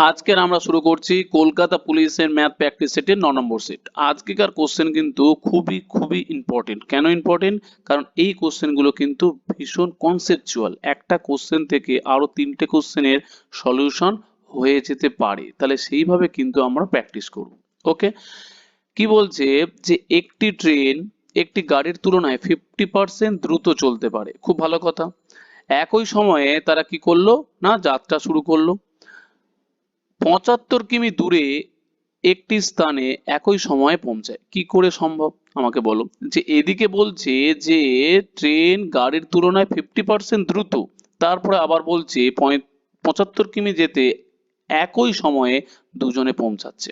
আজকের আমরা শুরু করছি কলকাতা পুলিশের ম্যাথ প্র্যাকটিস সেটের 9 নম্বর সেট। আজকেকার কোশ্চেন কিন্তু খুবই খুবই ইম্পর্টেন্ট। কেন ইম্পর্টেন্ট? কারণ এই কোশ্চেনগুলো কিন্তু ভীষণ কনসেপচুয়াল। একটা কোশ্চেন থেকে আরো 3টে কোশ্চেনের সলিউশন হয়ে যেতে পারে, তাহলে সেইভাবে কিন্তু আমরা প্র্যাকটিস করব। ওকে, কি বলছে যে একটি ট্রেন একটি গাড়ির তুলনায় 50% দ্রুত চলতে পারে। খুব ভালো কথা। একই সময়ে তারা কি করলো না যাত্রা শুরু করলো। 75 কিমি দূরে একটি স্থানে একই সময়ে পৌঁছায়। কি করে সম্ভব আমাকে বলো। যে এদিকে বলছে যে ট্রেন গাড়ির তুলনায় 50% দ্রুত, তারপরে আবার বলছে 75 কিমি যেতে একই সময়ে দুজনে পৌঁছাচ্ছে।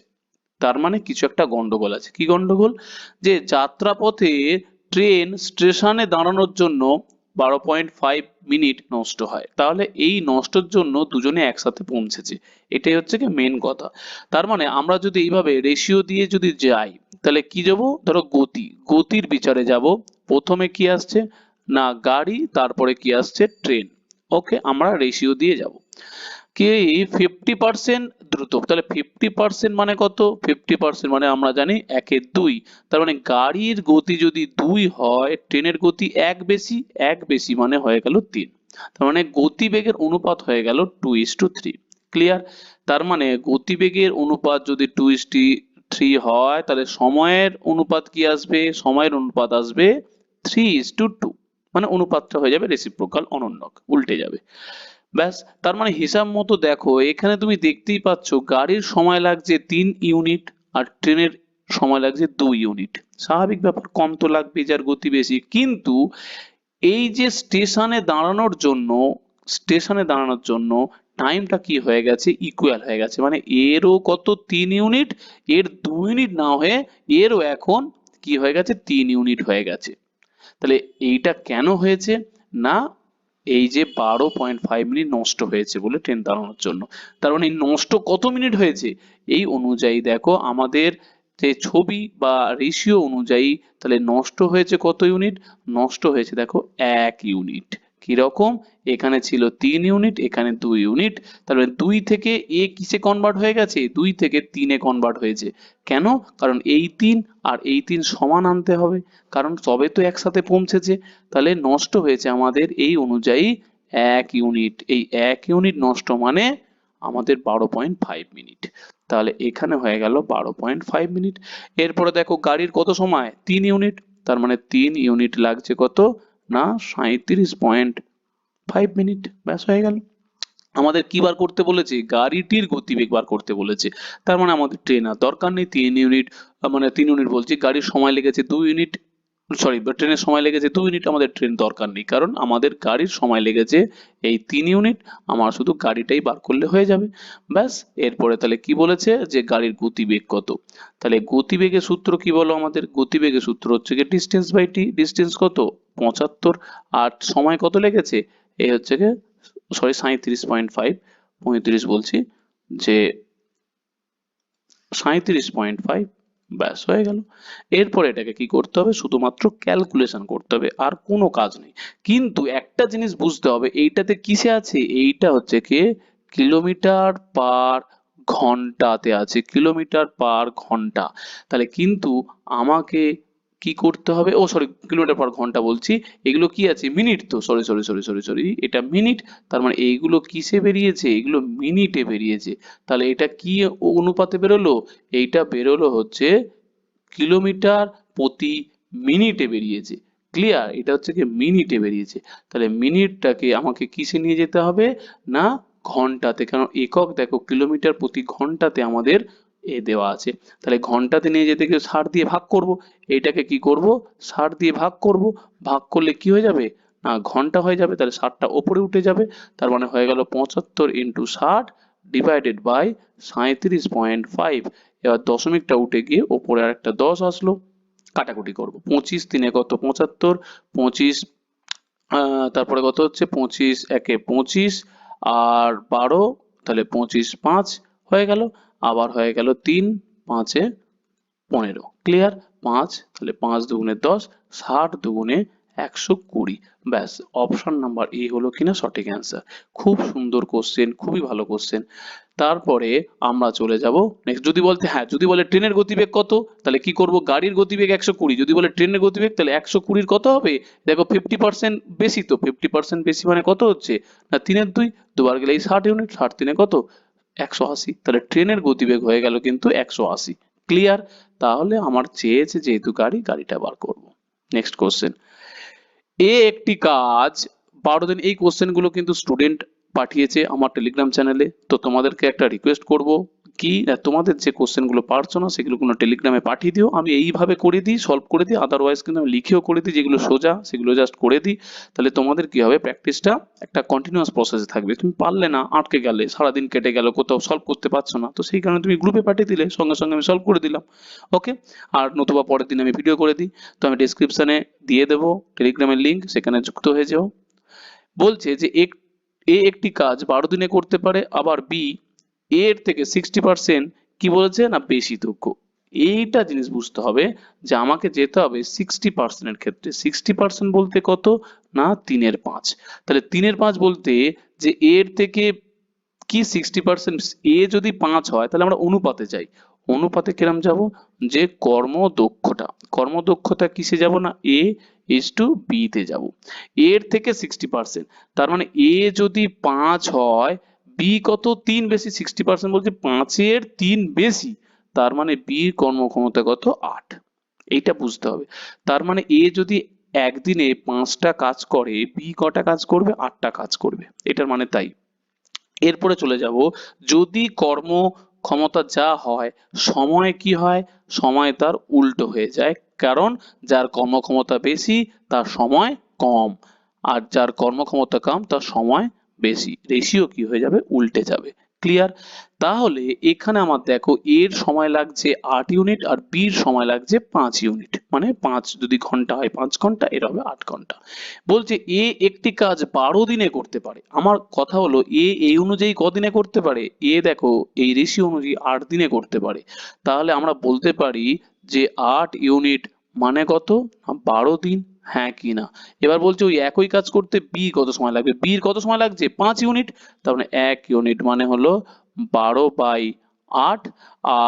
তার মানে কিছু একটা গন্ডগোল আছে। কি গন্ডগোল? যে যাত্রাপথে ট্রেন স্টেশনে দাঁড়ানোর জন্য 12.5 মিনিট নষ্ট হয়, তাহলে এই নষ্টের জন্য দুজনে একসাথে পৌঁছেছে। এটাই হচ্ছে কি মেন কথা। তার মানে আমরা যদি এইভাবে রেশিও দিয়ে যদি যাই, তাহলে কি যাবো, ধরো গতির বিচারে যাব। প্রথমে কি আসছে না গাড়ি, তারপরে কি আসছে ট্রেন। ওকে, আমরা রেশিও দিয়ে যাব। কি 50% দ্রুত, তাহলে 50% মানে কত? 50% মানে আমরা জানি 1/2। তার মানে গাড়ির গতি যদি 2 হয়, ট্রেনের গতি 1 বেশি, 1 বেশি মানে হয়ে গেল 3। তার মানে গতিবেগের অনুপাত হয়ে গেল 2:3। ক্লিয়ার? তার মানে গতিবেগের অনুপাত যদি 2:3 হয়, তাহলে সময়ের অনুপাত কি আসবে? সময়ের অনুপাত আসবে 3:2। মানে অনুপাতটা হয়ে যাবে রেসিপ্রোকাল, অনন্যক, উল্টে যাবে। ব্যাস, তার মানে হিসাব মতো দেখো, এখানে তুমি দেখতেই পাচ্ছ গাড়ির সময় লাগছে 3 ইউনিট আর ট্রেনের সময় লাগছে 2 ইউনিট। স্বাভাবিক ব্যাপার, কম তো লাগবে যার গতি বেশি। কিন্তু এই যে স্টেশনে দাঁড়ানোর জন্য টাইমটা কি হয়ে গেছে, ইকুয়াল হয়ে গেছে। মানে এরও কত 3 ইউনিট, এর 2 ইউনিট না হয়ে এরও এখন কি হয়ে গেছে, 3 ইউনিট হয়ে গেছে। তাহলে এইটা কেন হয়েছে না, এই যে 12.5 মিনিট নষ্ট হয়েছে বলে ট্রেন দাঁড়ানোর জন্য। তার মানে এই নষ্ট কত মিনিট হয়েছে, এই অনুযায়ী দেখো আমাদের যে ছবি বা রেশিও অনুযায়ী, তাহলে নষ্ট হয়েছে কত ইউনিট? নষ্ট হয়েছে দেখো 1 ইউনিট। কিরকম? এখানে ছিল 3 ইউনিট, এখানে 2 ইউনিট। তাহলে 2 থেকে এ কিসে কনভার্ট হয়ে গেছে? 2 থেকে 3-এ কনভার্ট হয়েছে। কেন? কারণ এই 3 আর এই 3 সমান আনতে হবে, কারণ সবে তো একসাথে পৌঁছেছে। তাহলে নষ্ট হয়েছে আমাদের এই অনুযায়ী 1 ইউনিট। এই 1 ইউনিট নষ্ট মানে আমাদের 12.5 মিনিট। তাহলে এখানে হয়ে গেল 12.5 মিনিট। এরপরে দেখো গাড়ির কত সময়? 3 ইউনিট। তার মানে 3 ইউনিট লাগছে কত না 37.5 মিনিট। ব্যাস, হয়ে গেল। আমাদের কি বার করতে বলেছে? গাড়িটির গতিবেগ বার করতে বলেছে। তার মানে আমাদের ট্রেন আর দরকার নেই। 3 ইউনিট, মানে 3 ইউনিট বলছি, গাড়ির সময় লেগেছে 2 ইউনিট, সরি ট্রেনের সময় লেগেছে 2 ইউনিট, আমাদের ট্রেন দরকার নেই, কারণ আমাদের গাড়ির সময় লেগেছে এই 3 ইউনিট। আমার শুধু গাড়িটাই বার করলে হয়ে যাবে। ব্যাস। এরপরে তাহলে কি বলেছে যে গাড়ির গতিবেগ কত। তাহলে গতিবেগের সূত্র কি বলো আমাদের? গতিবেগের সূত্র হচ্ছে গিয়ে ডিস্টেন্স বাই টি। ডিস্টেন্স কত? 75। আর সময় কত লেগেছে? এই হচ্ছে গিয়ে, সরি 37.5, 35 বলছি, যে 37.5। ব্যাস, হয়ে গেল। এরপর এটাকে কি করতে হবে? শুধুমাত্র ক্যালকুলেশন করতে হবে, আর কোনো কাজ নেই। কিন্তু একটা জিনিস বুঝতে হবে, এইটাতে কিসে আছে? এইটা হচ্ছে কি কিলোমিটার পার ঘন্টাতে আছে, কিলোমিটার পার ঘন্টা। তাহলে কিন্তু আমাকে কি করতে হবে, ও সরি কিলোমিটার পার ঘন্টা বলছি, এগুলো কি আছে? মিনিট তো, sorry sorry sorry sorry sorry এটা মিনিট। তার মানে এইগুলো কিসে বেরিয়েছে? এগুলো মিনিটে বেরিয়েছে। তাহলে এটা কি অনুপাতে বেরোলো? এইটা বেরোলো হচ্ছে কিলোমিটার প্রতি মিনিটে বেরিয়েছে। ক্লিয়ার? এটা হচ্ছে কি মিনিটে বেরিয়েছে। তাহলে মিনিটটাকে আমাকে কিসে নিয়ে যেতে হবে না ঘন্টাতে, কারণ একক দেখো কিলোমিটার প্রতি ঘন্টাতে আমাদের দেওয়া আছে। তাহলে ঘন্টাতে নিয়ে যেতে গিয়ে 60 দিয়ে ভাগ করব। এইটাকে কি করব? 60 দিয়ে ভাগ করব। ভাগ করলে কি হয়ে যাবে না ঘন্টা হয়ে যাবে। তাহলে 60টা ওপরে উঠে যাবে। তার মানে হয়ে গেল 75 ইন্টু 60 ডিভাইডেড বাই 37.5। এবার দশমিকটা উঠে গিয়ে ওপরে আরেকটা 10 আসলো। কাটাকুটি করব। 25 তিনে কত? 75। 25 তারপরে কত হচ্ছে? 25 একে 25 আর 12, তাহলে 25 5 হয়ে গেল। আবার হয়ে গেল 3 5 এ 15। ক্লিয়ার? 5, তাহলে 5 দুগুণে 10, 60 দুগুণে 120। ব্যাস, অপশন নাম্বার এ হলো কিনা সঠিক অ্যান্সার। খুব সুন্দর কোশ্চেন, খুবই ভালো কোশ্চেন। তারপরে আমরা চলে যাব নেক্সট। যদি বলতে হ্যাঁ, যদি বলে ট্রেনের গতিবেগ কত, তাহলে কি করব, গাড়ির গতিবেগ 120, যদি বলে ট্রেনের গতিবেগ তাহলে 120 কত হবে, দেখো 50% বেশি, তো 50% বেশি মানে কত হচ্ছে না 3/2, দুবার গেলে এই 60 ইউনিট, 60 3 কত 180, তাহলে ট্রেনের গতিবেগ হয়ে গেল কিন্তু 180। ক্লিয়ার? তাহলে আমার চেয়েছে যেহেতু গাড়িটা বার করব। নেক্সট কোশ্চেন, একটি কাজ 12 দিন, এই কোশ্চেন গুলো কিন্তু স্টুডেন্ট পাঠিয়েছে আমার টেলিগ্রাম চ্যানেলে। তো তোমাদেরকে একটা রিকোয়েস্ট করব, কি তোমাদের যে কোশ্চেন গুলো পারছো না সেগুলো কোনো টেলিগ্রামে পাঠিয়ে দিও, আমি এইভাবে করে দিই, সলভ করে দিই, আদারওয়াইজ কিন্তু আমি লিখেও করে দিই, যেগুলো সোজা সেগুলো জাস্ট করে দিই। তাহলে তোমাদের কি হবে, প্র্যাকটিসটা একটা কন্টিনিউয়াস প্রসেসে থাকবে। তুমি পারলে না, আটকে গেলে, সারাদিন কেটে গেল, কোথাও সলভ করতে পারছো না, তো সেই কারণে তুমি গ্রুপে পাঠিয়ে দিলে সঙ্গে সঙ্গে আমি সলভ করে দিলাম। ওকে, আর নতুবা পরের দিন আমি ভিডিও করে দিই। তো আমি ডেসক্রিপশনে দিয়ে দেবো টেলিগ্রামের লিঙ্ক, সেখানে যুক্ত হয়ে যাও। বলছে যে একটি কাজ 12 দিনে করতে পারে, আবার বি এর থেকে 60% কি বলেছে না বেশি দক্ষ। এইটা জিনিস বুঝতে হবে যে আমাকে যেতে হবে 60% এর ক্ষেত্রে। 60% বলতে কত না 3/5। তাহলে 3/5 বলতে যে এর থেকে কি 60%, এ যদি 5 হয় তাহলে আমরা অনুপাতে যাই। অনুপাতে কিরম যাব, যে কর্মদক্ষতা, কর্মদক্ষতা কিসে যাব না এ ইস টু বি তে যাব। এর থেকে 60%, তার মানে এ যদি 5 হয়, বি কত 3 বেশি, 60% বলছে 5-এর 3 বেশি, তার মানে বি কর্মক্ষমতা কত 8। এইটা বুঝতে হবে। তার মানে এ যদি একদিনে 5টা কাজ করে, বি কটা কাজ করবে, 8টা কাজ করবে, এটার মানে তাই। এরপরে চলে যাব, যদি কর্ম ক্ষমতা যা হয়, সময় কি হয়, সময় তার উল্টো হয়ে যায়। কারণ যার কর্মক্ষমতা বেশি তার সময় কম, আর যার কর্মক্ষমতা কম তার সময় বেশি, রেশিও কি হয়ে যাবে, উল্টে যাবে। ক্লিয়ার? তাহলে এখানে আমার দেখো এর সময় লাগছে 8 ইউনিট আর বির সময় লাগছে 5 ইউনিট, মানে 5 যদি ঘন্টা হয় 5 ঘন্টা, এর হবে 8 ঘন্টা। বলছে এ একটি কাজ 12 দিনে করতে পারে। আমার কথা হলো এ এই অনুযায়ী কদিনে করতে পারে, এ দেখো এই রেশিও অনুযায়ী 8 দিনে করতে পারে। তাহলে আমরা বলতে পারি যে 8 ইউনিট মানে কত, 12 দিন, হ্যাঁ কি না? এবার বলছে ওই একই কাজ করতে বি কত সময় লাগবে, বির কত সময় লাগছে 5 ইউনিট, তার মানে 1 ইউনিট মানে হলো 12/8,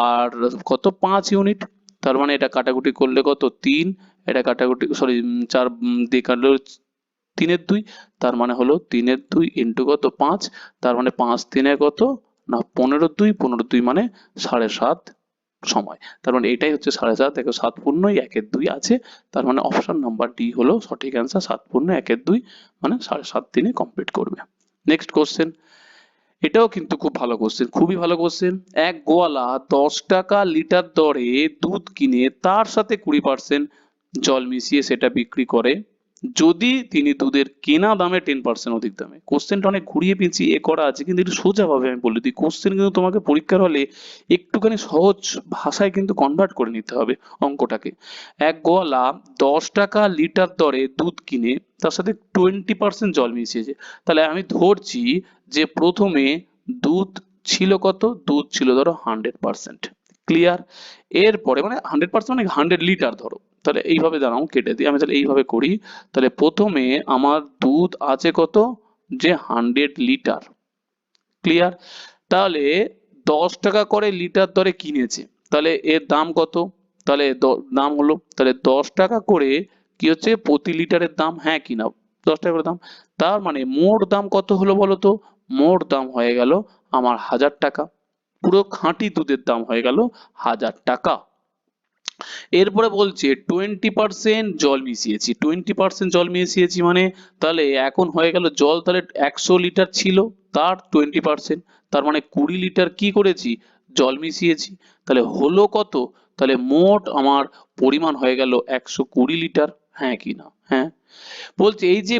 আর কত 5 ইউনিট, তার মানে এটা কাটাকুটি করলে কত 3, এটা কাটাকুটি সরি 4 দিয়ে কাটলে 3/2, তার মানে হলো 3/2 ইন্টু কত 5, তার মানে 5 3 কত না 15/2, 15/2 মানে 7.5 সময়। তার মানে এটাই হচ্ছে 7.5, দেখো 7 পূর্ণ 1/2 আছে, তার মানে অপশন নাম্বার ডি হলো সঠিক অ্যান্সার। 7 পূর্ণ 1/2 মানে 7.5 দিনে কমপ্লিট করবে। নেক্সট কোশ্চেন, এটাও কিন্তু খুব ভালো কোশ্চেন, খুবই ভালো কোশ্চেন। এক গোয়ালা 10 টাকা লিটার দরে দুধ কিনে তার সাথে 20% জল মিশিয়ে সেটা বিক্রি করে, যদি তিনি দুধের কেনা দামে 10% অধিক দামে। কোশ্চেনটা অনেক ঘুরিয়ে পেঁচিয়ে করা আছে, কিন্তু একটু সোজা ভাবে আমি বলে দিই, কোশ্চেন কিন্তু তোমাকে পরীক্ষার হলে একটুখানি সহজ ভাষায় কিন্তু কনভার্ট করে নিতে হবে অঙ্কটাকে। এক গোয়ালা 10 টাকা লিটার দরে দুধ কিনে তার সাথে 20% জল মিশিয়েছে। তাহলে আমি ধরছি যে প্রথমে দুধ ছিল কত, দুধ ছিল ধরো 100%। ক্লিয়ার? এরপরে মানে 100% মানে 100 লিটার ধরো, তাহলে এইভাবে দাঁড়াও কেটে দিই, আমি তাহলে এইভাবে করি। তাহলে প্রথমে আমার দুধ আছে কত, যে 100 লিটার। ক্লিয়ার? তাহলে 10 টাকা করে লিটার দরে কিনেছে, তাহলে এর দাম কত, তাহলে দাম হলো, তাহলে 10 টাকা করে কি হচ্ছে প্রতি লিটারের দাম, হ্যাঁ কি না, 10 টাকা করে দাম। তার মানে মোট দাম কত হলো বলো তো, মোট দাম হয়ে গেল আমার 1000 টাকা। পুরো খাঁটি দুধের দাম হয়ে গেল 1000 টাকা। এরপরে বলছে 20% জল মিশিয়েছি, 20% জল মিশিয়েছি মানে তাহলে এখন হয়ে গেল জল, তাহলে 100 লিটার ছিল, তার 20%, তার মানে 20 লিটার কি করেছি, জল মিশিয়েছি। তাহলে হলো কত, তাহলে মোট আমার পরিমাণ হয়ে গেল 120 লিটার, হ্যাঁ কি না? হ্যাঁ। বলছে এই যে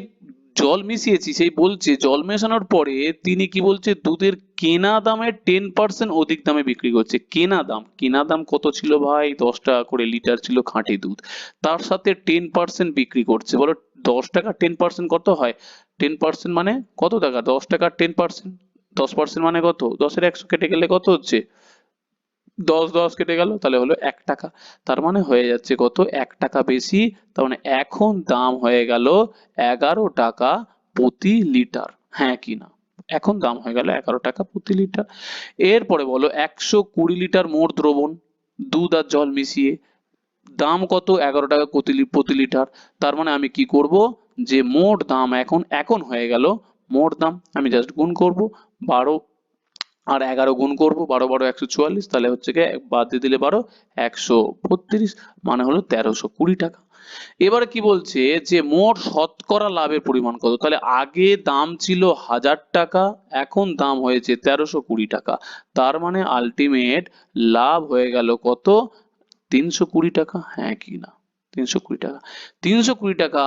জল মিশিয়েছি, সেই বলছে জল মেশানোর পরে তিনি কি বলছে দুধের কেনা দামে 10% অধিক দামে বিক্রি করছে। কেনা দাম, কেনা দাম কত ছিল ভাই, 10 টাকা করে লিটার ছিল খাঁটি দুধ, তার সাথে 10% বিক্রি করছে। বলো 10 টাকা 10% কত হয়, 10% মানে কত টাকা, 10 টাকার 10%, 10% মানে কত, 10-এর 100 কেটে গেলে কত হচ্ছে 10 কেটে গেল, তাহলে হলো 1 টাকা। তার মানে হয়ে যাচ্ছে কত, 1 টাকা বেশি। তার মানে এখন দাম হয়ে গেল 11 টাকা প্রতি লিটার, হ্যাঁ কি না? এখন দাম হয়ে গেল 11 টাকা প্রতি লিটার। এরপরে বলো 120 লিটার মোট দ্রবণ, দুধ আর জল মিশিয়ে, দাম কত, 11 টাকা প্রতি লিটার। তার মানে আমি কি করব, যে মোট দাম এখন এখন হয়ে গেল মোট দাম, আমি জাস্ট গুণ করব, 12 আর 11 গুণ করব, 12 12 144, তাহলে হচ্ছে কি বাদ দিয়ে দিলে 12, 132, মানে হলো 1320 টাকা। এবারে কি বলছে যে মোট শতকরা লাভের পরিমাণ কত, তাহলে আগে দাম ছিল 1000 টাকা, এখন দাম হয়েছে 1320 টাকা। তার মানে আলটিমেট লাভ হয়ে গেল কত, 320 টাকা, হ্যাঁ কি না? 320 টাকা। 320 টাকা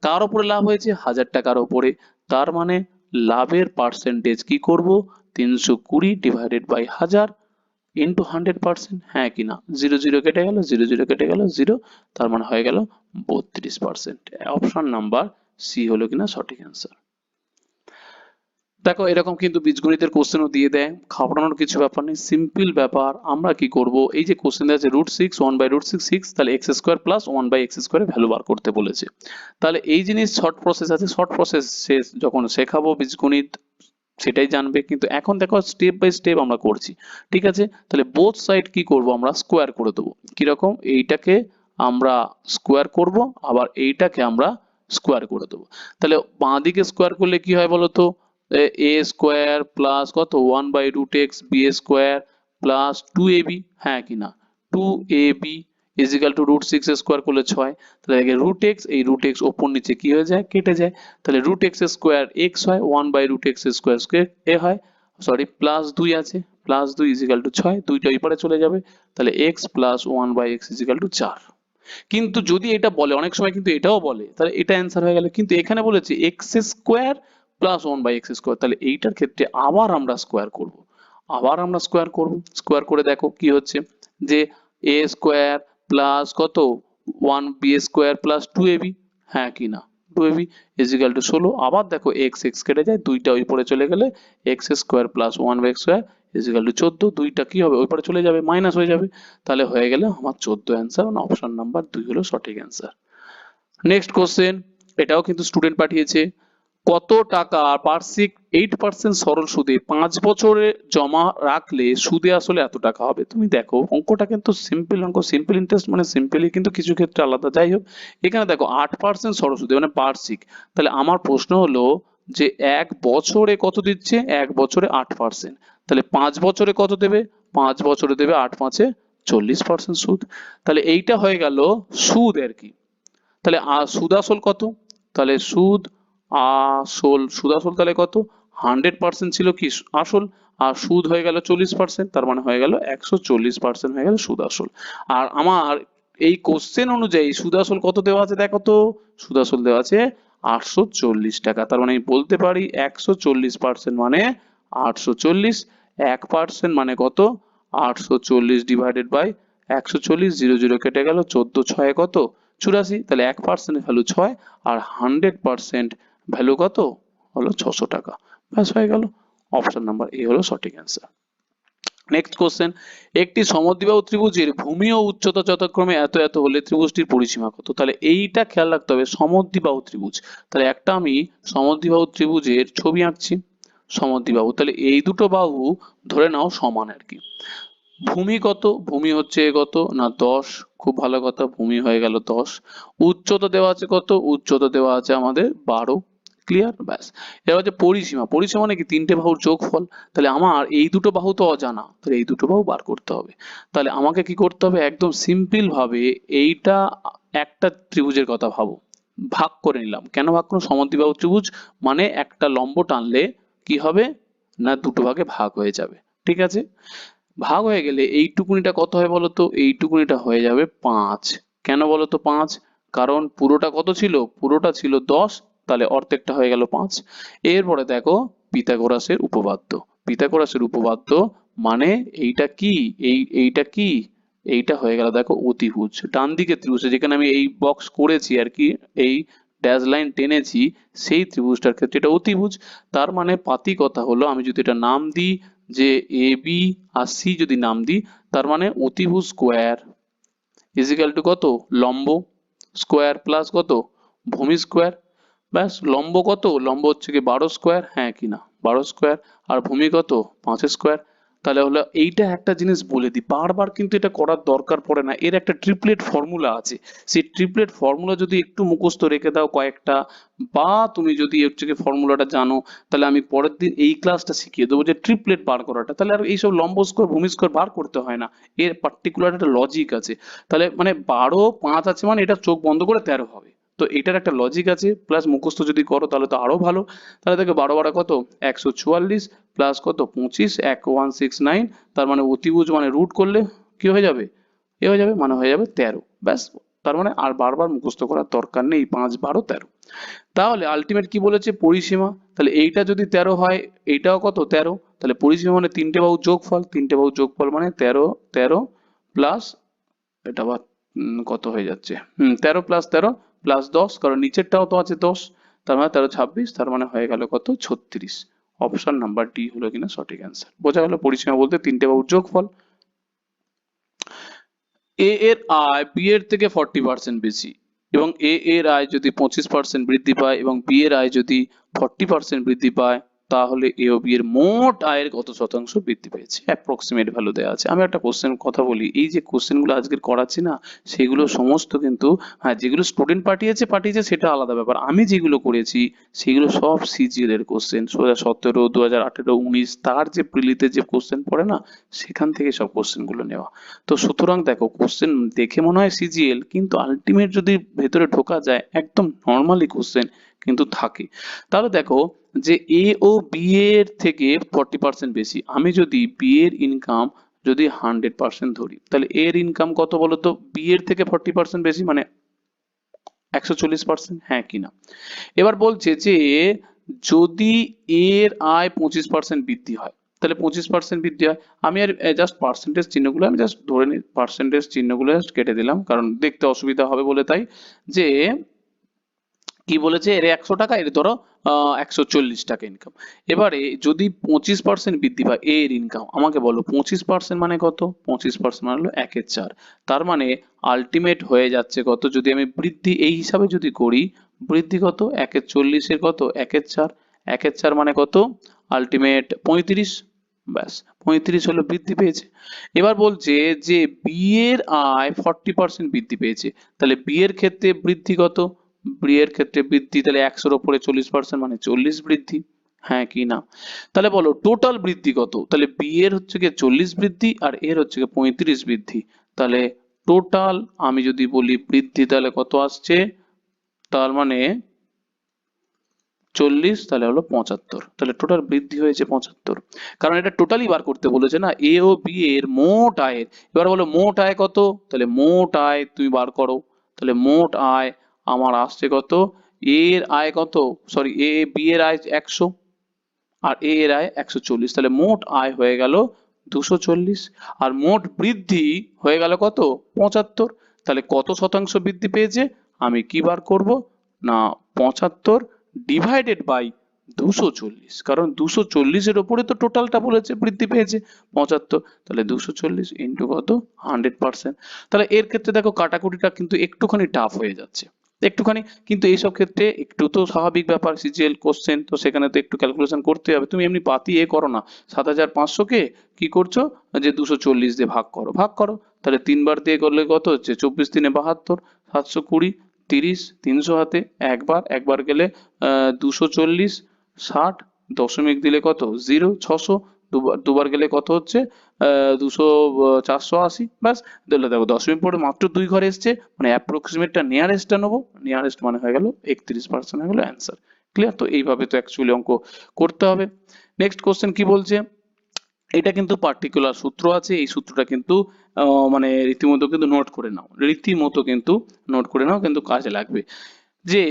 কার উপরে লাভ হয়েছে, 1000 টাকার উপরে। তার মানে লাভের পার্সেন্টেজ কি করব, 320 / 1000 ইন্টু 100%, হ্যাঁ কি না? 0 0 কেটে গেল, 0 0 কেটে গেল 0, তার মানে হয়ে গেল 32%। অপশন নাম্বার সি হলো কিনা সঠিক অ্যান্সার। দেখো এরকম কিন্তু বীজগণিতের কোশ্চেনও দিয়ে দেয়, ঘাবড়ানোর কিছু ব্যাপার নেই, সিম্পল ব্যাপার। আমরা কি করব, এই যে কোশ্চেন দেওয়া আছে √6 1/√6, তাহলে x স্কোয়ার প্লাস 1/x স্কোয়ারের ভ্যালু বার করতে বলেছে। তাহলে এই জিনিস শর্ট প্রসেস আছে, শর্ট প্রসেস শেষ যখন শেখাবো বীজগণিত সেটাই জানবে, কিন্তু এখন দেখো স্টেপ বাই স্টেপ আমরা করছি, ঠিক আছে? তাহলে বোথ সাইড কি করব, আমরা স্কোয়ার করে দেবো। কিরকম, এইটাকে আমরা স্কোয়ার করব, আবার এইটাকে আমরা স্কোয়ার করে দেবো। তাহলে বাঁ দিকে স্কোয়ার করলে কি হয় বলতো, এ স্কোয়ার প্লাস কত 1/√x B square plus 2ab, হ্যাঁ কি না? 2ab ইজিক্যাল টু √6 স্কোয়ার করলে 6, তাহলে √x, এই √x ওপর নিচে কি হয়ে যায়, কেটে যায়। তাহলে √x স্কোয়ার x হয়, 1/√x স্কোয়ার স্কোয়ার এ হয়, সরি প্লাস 2 আছে, প্লাস 2 ইজিক্যাল টু 6, দুইটা ওই পারে চলে যাবে, তাহলে x plus 1/x is equal two 4। কিন্তু যদি এটা বলে, অনেক সময় কিন্তু এটাও বলে, তাহলে এটা অ্যান্সার হয়ে গেল, কিন্তু এখানে বলেছে x square plus 1/x square, তাহলে এইটার ক্ষেত্রে আবার আমরা স্কোয়ার করব, আবার আমরা স্কোয়ার করব। স্কোয়ার করে দেখো কি হচ্ছে, যে এ স্কোয়ার প্লাস কত 1b স্কোয়ার প্লাস 2ab, হ্যাঁ কি না? 2ab ইজিক্যাল টু 16, আবার দেখো এক্স এক্স কেটে যায়, দুইটা ওই পরে চলে গেলে x square plus 1x square is equal to 14, দুইটা কি হবে ওই পারে চলে যাবে, মাইনাস হয়ে যাবে, তাহলে হয়ে গেল আমার 14 অ্যান্সার, অপশন নাম্বার 2 হলো সঠিক অ্যান্সার। নেক্সট কোশ্চেন, এটাও কিন্তু স্টুডেন্ট পাঠিয়েছে, কত টাকা বার্ষিক 8% সরল সুদে 5 বছরে জমা রাখলে সুদে আসলে এত টাকা হবে। তুমি দেখো অঙ্কটা কিন্তু সিম্পল অঙ্ক, সিম্পল ইন্টারেস্ট মানে সিম্পলি, কিন্তু কিছু ক্ষেত্রে আলাদা। যাই হোক, এখানে দেখো 8% সরল সুদে মানে বার্ষিক, তাহলে আমার প্রশ্ন হলো যে 1 বছরে কত দিচ্ছে, 1 বছরে 8%, তাহলে 5 বছরে কত দেবে, 5 বছরে দেবে 8 5 40% সুদ। তাহলে এইটা হয়ে গেল সুদ আর কি। তাহলে সুদ আসল কত, তাহলে সুদ আসল তাহলে কত, 100% ছিল কি আসল, আর সুদ হয়ে গেল 40%, তার মানে হয়ে গেল 140% হয়ে গেল সুদ আসল। আর আমার এই কোশ্চেন অনুযায়ী সুদ আসল কত দেওয়া আছে দেখো তো, সুদ আসল দেওয়া আছে 840 টাকা, তার মানে আমি বলতে পারি 140% মানে 840, 1% মানে কত 840 ডিভাইডেড বাই 140, 0 0 কেটে গেল, 14 6 কত 84, তাহলে 1% ভ্যালু 6, আর 100% ভ্যালু কত হলো 600 টাকা। ব্যাস হয়ে গেল, অপশন নাম্বার এ হলো সঠিক অ্যান্সার। নেক্সট কোশ্চেন, একটি সমদ্বিবাহু ত্রিভুজের ভূমি ও উচ্চতা যথাক্রমে এত এত হলে ত্রিভুজটির পরিসীমা কত। তাহলে এইটা খেয়াল রাখতে হবে, সমদ্বিবাহু ত্রিভুজ, তাহলে একটা আমি সমদ্বিবাহু ত্রিভুজের ছবি আঁকছি, সমদ্বিবাহু, তাহলে এই দুটো বাহু ধরে নাও সমান আর কি। ভূমি কত, ভূমি হচ্ছে কত না 10, খুব ভালো কথা, ভূমি হয়ে গেল 10। উচ্চতা দেওয়া আছে কত, উচ্চতা দেওয়া আছে আমাদের 12, ক্লিয়ার, ব্যাস। এবার হচ্ছে পরিসীমা, পরিসীমা মানে কি তিনটে বাহুর যোগফল, তাহলে আমার এই দুটো বাহু তো অজানা, তাহলে এই দুটো বাহু বার করতে হবে। তাহলে আমাকে কি করতে হবে, একদম সিম্পল ভাবে এইটা একটা ত্রিভুজের কথা ভাবো, ভাগ করে নিলাম, কেন ভাগ করো, সমদ্বিবাহু ত্রিভুজ মানে একটা লম্ব টানলে কি হবে না দুটো ভাগে ভাগ হয়ে যাবে, ঠিক আছে? ভাগ হয়ে গেলে এইটুকুনিটা কত হয় বলতো, এইটুকুনিটা হয়ে যাবে 5, কেন বলতো 5, কারণ পুরোটা কত ছিল, পুরোটা ছিল 10, তাহলে অর্ধেকটা হয়ে গেল 5। এরপরে দেখো পিথাগোরাসের উপপাদ্য, পিথাগোরাসের উপপাদ্য মানে এইটা কি, এইটা কি, এইটা হয়ে গেল দেখো অতিভুজ, ডান দিকে ত্রিভুজ যেখানে আমি এই বক্স করেছি আর কি, এই ড্যাশ লাইন টেনেছি, সেই ত্রিভুজটার ক্ষেত্রে এটা অতিভুজ। তার মানে পাতি কথা হলো, আমি যদি এটা নাম দিই যে এ বি আর সি যদি নাম দিই, তার মানে অতিভুজ স্কোয়ার ইজিক্যাল টু কত, লম্ব স্কোয়ার প্লাস কত, ভূমি স্কোয়ার। ব্যাস, লম্ব কত, লম্ব হচ্ছে কি 12 স্কোয়ার, হ্যাঁ কি না 12 স্কোয়ার, আর ভূমি কত 5 স্কোয়ার। তাহলে হলো এইটা একটা জিনিস বলে দিই, বারবার কিন্তু এটা করার দরকার পড়ে না, এর একটা ট্রিপলেট ফর্মুলা আছে। সেই ট্রিপলেট ফর্মুলা যদি একটু মুখস্থ রেখে দাও কয়েকটা, বা তুমি যদি হচ্ছে কি ফর্মুলাটা জানো, তাহলে আমি পরের দিন এই ক্লাসটা শিখিয়ে দেবো যে ট্রিপলেট বার করাটা, তাহলে আর এইসব লম্ব স্কোয়ার ভূমি স্কোয়ার বার করতে হয় না। এর পার্টিকুলার একটা লজিক আছে। তাহলে মানে 12 5 আছে মানে এটা চোখ বন্ধ করে 13 হবে। তো এটার একটা লজিক আছে, প্লাস মুখস্থ যদি করো তাহলে তো আরো ভালো। তাহলে দেখো 12 12 কত 144 প্লাস কত 25 1169, তার মানে অতিভুজ মানে রুট করলে কি হয়ে যাবে, এ হয়ে যাবে, মানে হয়ে যাবে 13। ব্যাস, তার মানে আর বারবার মুখস্থ করার দরকার নেই, 5 12 13। তাহলে আলটিমেট কি বলেছে, পরিসীমা। তাহলে এইটা যদি 13 হয়, এইটাও কত 13, তাহলে পরিসীমা মানে তিনটে বাহু যোগফল, তিনটে বাহু যোগফল মানে 13 13 প্লাস, এটা আবার কত হয়ে যাচ্ছে, 13 প্লাস 13 প্লাস 10, কারণ নিচেরটাও তো আছে 10, তার মানে 13 26, তার মানে হয়ে গেল কত 36। অপশন নাম্বার ডি হলো কিনা সঠিক অ্যান্সার। বোঝা গেল, পরিসীমা বলতে তিনটে বাহুর যোগফল। এ এর আয় বি এর থেকে 40% বেশি, এবং এ এর আয় যদি 25% বৃদ্ধি পায় এবং বি এর আয় যদি 40% বৃদ্ধি পায়, তাহলে এ ও বি এর মোট আয়ের কত শতাংশ বৃদ্ধি পেয়েছে, অ্যাপ্রক্সিমেট ভ্যালু দেওয়া আছে। আমি একটা কোশ্চেন কথা বলি, এই যে কোশ্চেন গুলো আজকে করাচ্ছি না, সেগুলো সমস্ত কিন্তু, হ্যাঁ যেগুলো স্টুডেন্ট পাঠিয়েছে পাঠিয়েছে সেটা আলাদা ব্যাপার, আমি যেগুলো করেছি সেগুলো সব সিজিএল এর কোশ্চেন, 2017 2018 19 তার যে প্রিলিতে যে কোশ্চেন পড়ে না, সেখান থেকে সব কোশ্চেন গুলো নেওয়া। তো সুতরাং দেখো, কোশ্চেন দেখে মনে হয় সিজিএল, কিন্তু আলটিমেট যদি ভেতরে ঢোকা যায় একদম নর্মালি কোশ্চেন কিন্তু থাকে। তাহলে দেখো যে এ ও বি এর থেকে 40% বেশি, আমি যদি বি এর ইনকাম যদি 100% ধরি, তাহলে এর ইনকাম কত বলতো, বি এর থেকে 40% বেশি মানে 140%, হ্যাঁ কিনা। এবার বলছে যে যদি এর আয় 25% বৃদ্ধি হয়, তাহলে 25% বৃদ্ধি হয়, আমি আর জাস্ট পার্সেন্টেজ চিহ্নগুলো আমি জাস্ট ধরে নিই, পার্সেন্টেজ চিহ্নগুলো জাস্ট কেটে দিলাম কারণ দেখতে অসুবিধা হবে বলে, তাই যে কি বলেছে, এর 100 টাকা, এর ধরো 140 টাকা ইনকাম। এবারে যদি 25% বৃদ্ধি পায় এর ইনকাম, আমাকে বলো 25% মানে কত, 25% মানে হলো 1/4, তার মানে আলটিমেট হয়ে যাচ্ছে কত, যদি আমি বৃদ্ধি এই হিসাবে যদি করি, বৃদ্ধি কত 1/40 এর কত 1/4, 1/4 মানে কত আলটিমেট 35। ব্যাস, 35 হলো বৃদ্ধি পেয়েছে। এবার বলছে যে বি এর আয় 40% বৃদ্ধি পেয়েছে, তাহলে বি এর ক্ষেত্রে বৃদ্ধি কত, বি এর ক্ষেত্রে বৃদ্ধি, তাহলে 100-র উপরে 40% মানে 40 বৃদ্ধি, হ্যাঁ কি না। তাহলে বলো টোটাল বৃদ্ধি কত, তাহলে বি এর হচ্ছে গিয়ে 40 বৃদ্ধি আর এর হচ্ছে গিয়ে 35 বৃদ্ধি, তাহলে টোটাল আমি যদি বলি বৃদ্ধি তাহলে কত আসছে, তার মানে 40, তাহলে হলো 75, তাহলে টোটাল বৃদ্ধি হয়েছে 75, কারণ এটা টোটালি বার করতে বলেছে না এ ও বি এর মোট আয়ের। এবার বলো মোট আয় কত, তাহলে মোট আয় তুমি বার করো, তাহলে মোট আয় আমার আসছে কত, এর আয় কত, সরি এ বি এর আয় 100 আর এ এর আয় 140, তাহলে মোট আয় হয়ে গেল 240, আর মোট বৃদ্ধি হয়ে গেল কত 75, তাহলে কত শতাংশ বৃদ্ধি পেয়েছে, আমি কি বার করব না 75 ডিভাইডেড বাই 240, কারণ 240 এর উপরে তো টোটালটা বলেছে বৃদ্ধি পেয়েছে 75, তাহলে 240 ইন্টু কত 100%। তাহলে এর ক্ষেত্রে দেখো কাটাকুটিটা কিন্তু একটুখানি টাফ হয়ে যাচ্ছে, একটুখানি, কিন্তু এইসব ক্ষেত্রে একটু তো স্বাভাবিক ব্যাপার, সিজিএল কোশ্চেন তো সেখানে তো একটু ক্যালকুলেশন করতে হবে, তুমি এমনি পাতি এ করো না, 7500 কে কি করছো যে 240 দিয়ে ভাগ করো, ভাগ করো, তাহলে 3 বার দিয়ে করলে কত হচ্ছে 24 3 72, 720 30, 300 হাতে একবার, একবার গেলে 240, 60 দশমিক দিলে কত 0, 600, দুবার দুবার গেলে কত হচ্ছে 200, 480, ব্যাস। তাহলে দেখো দশমিক পরে মাত্র 2 ঘরে এসছে, মানে অ্যাপ্রক্সিমেটটা নিয়ারেস্টটা নেবো, নিয়ারেস্ট মানে হয়ে গেল 31% হয়ে গেল অ্যান্সার। ক্লিয়ার, তো এইভাবে তো অ্যাকচুয়ালি অঙ্ক করতে হবে। নেক্সট কোশ্চেন কি বলছে, এটা কিন্তু পার্টিকুলার সূত্র আছে, এই সূত্রটা কিন্তু মানে রীতিমতো কিন্তু নোট করে নাও, রীতিমতো কিন্তু নোট করে নাও, কিন্তু কাজে লাগবে। যে